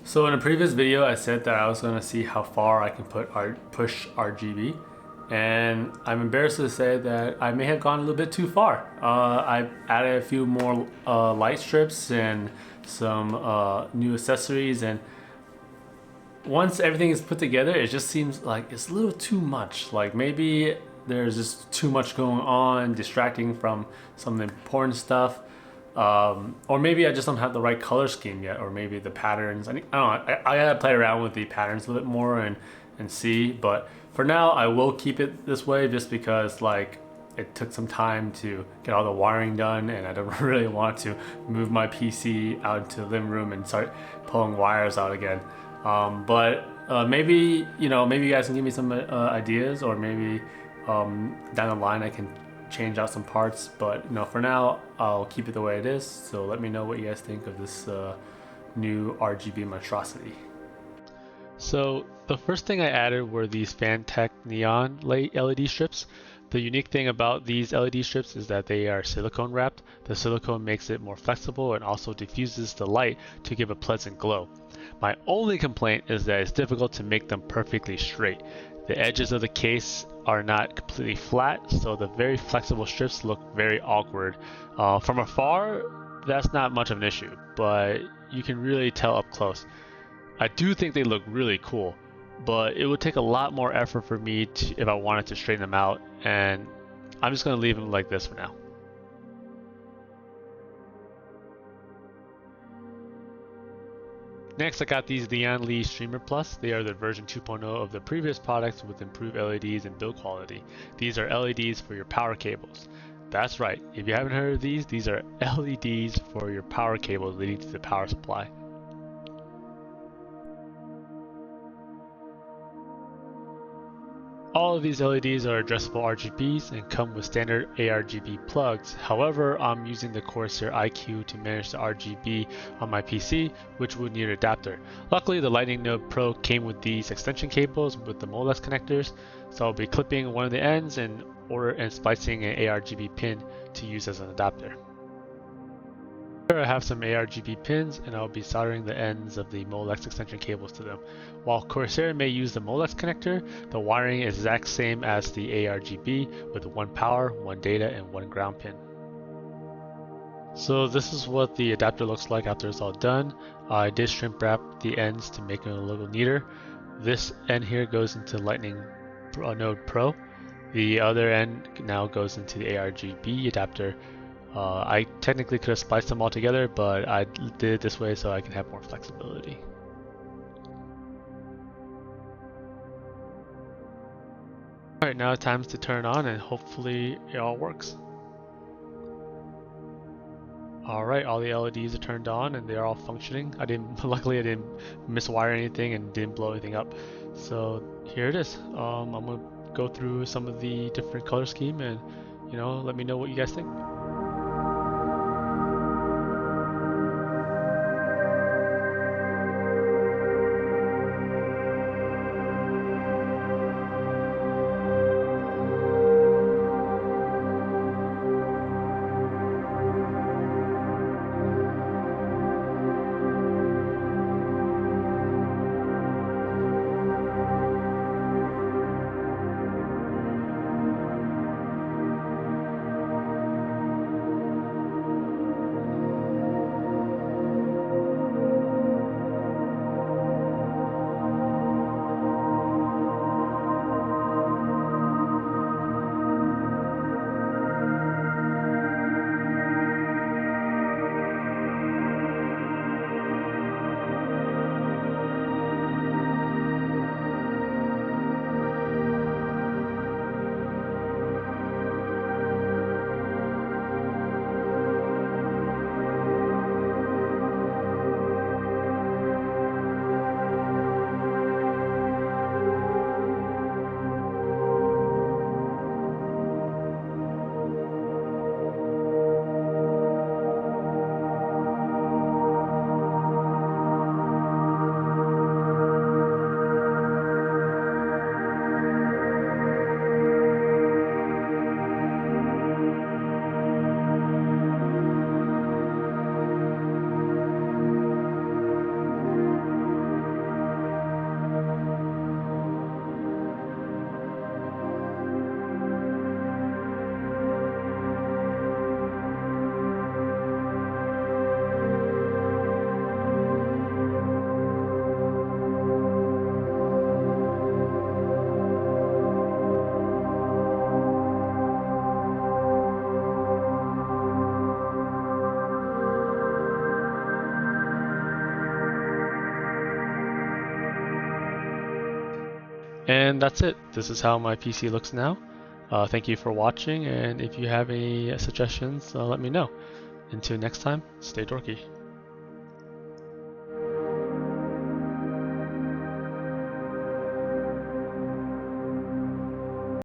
So in a previous video, I said that I was going to see how far I can push RGB, and I'm embarrassed to say that I may have gone a little bit too far. I added a few more light strips and some new accessories, and once everything is put together, it just seems like it's a little too much. Like maybe there's just too much going on, distracting from some of the important stuff. Or maybe I just don't have the right color scheme yet, or maybe the patterns. I don't know. I gotta play around with the patterns a little bit more and see. But for now, I will keep it this way just because like it took some time to get all the wiring done, and I don't really want to move my PC out into the living room and start pulling wires out again. But maybe maybe you guys can give me some ideas, or maybe down the line I can change out some parts. But for now, I'll keep it the way it is. So let me know what you guys think of this new RGB monstrosity. So the first thing I added were these Phantek neon LED strips. The unique thing about these LED strips is that they are silicone wrapped. The silicone makes it more flexible and also diffuses the light to give a pleasant glow. My only complaint is that it's difficult to make them perfectly straight. The edges of the case are not completely flat, so the very flexible strips look very awkward. From afar, that's not much of an issue, but you can really tell up close. I do think they look really cool, but it would take a lot more effort for me if I wanted to straighten them out, and I'm just going to leave them like this for now. Next, I got these Lian Strimer Plus. They are the version 2.0 of the previous products with improved LEDs and build quality. These are LEDs for your power cables. That's right, if you haven't heard of these are LEDs for your power cables leading to the power supply. All of these LEDs are addressable RGBs and come with standard ARGB plugs. However, I'm using the Corsair iQ to manage the RGB on my PC, which would need an adapter. Luckily, the Lightning Node Pro came with these extension cables with the Molex connectors, so I'll be clipping one of the ends and splicing an ARGB pin to use as an adapter. Here I have some ARGB pins, and I'll be soldering the ends of the Molex extension cables to them. While Corsair may use the Molex connector, the wiring is exact same as the ARGB with one power, one data, and one ground pin. So this is what the adapter looks like after it's all done. I did shrink wrap the ends to make it a little neater. This end here goes into Lightning Node Pro. The other end now goes into the ARGB adapter. I technically could have spliced them all together, but I did it this way so I can have more flexibility. Alright, now it's time to turn on and hopefully it all works. Alright, all the LEDs are turned on and they're all functioning. Luckily I didn't miswire anything and didn't blow anything up. So here it is. I'm gonna go through some of the different color scheme and let me know what you guys think. And that's it. This is how my PC looks now. Thank you for watching, and if you have any suggestions, let me know. Until next time, stay dorky.